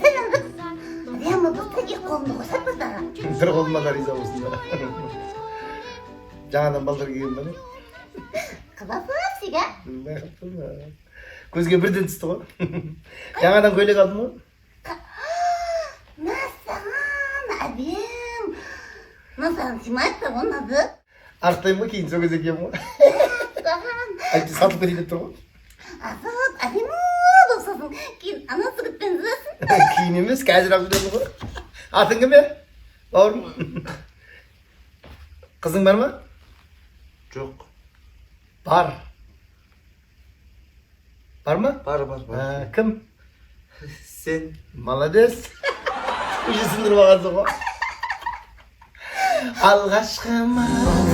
Senin kız. Ben bu tek kolunu koysatma da. Bir koluma da riza olsun da. Жаңадан балдар келген бе? Kıvasın siga. Ben yaptım ya. Көзге бірден түсті ғой. Жаңадан көйлек алдым ғой. Nasıl? Abim. Nasıl? Simayet de onun adı. Арықтаймын ғой, кейін сол кезде киемін ғой. Әйтпесе сатылып кетейін деп тұр ғой. Azat, abim dostasın. Kin anası gittin zırasın. Кейін емес, қазір алып жүрмін ғой. Атың кім е? Бауырым. Қызың бар ма? Жоқ. Бар. Бар ма? Бар. Кім? Сен. Молодец. Уже сындырып алғансың ғой. Алғашқы махаббат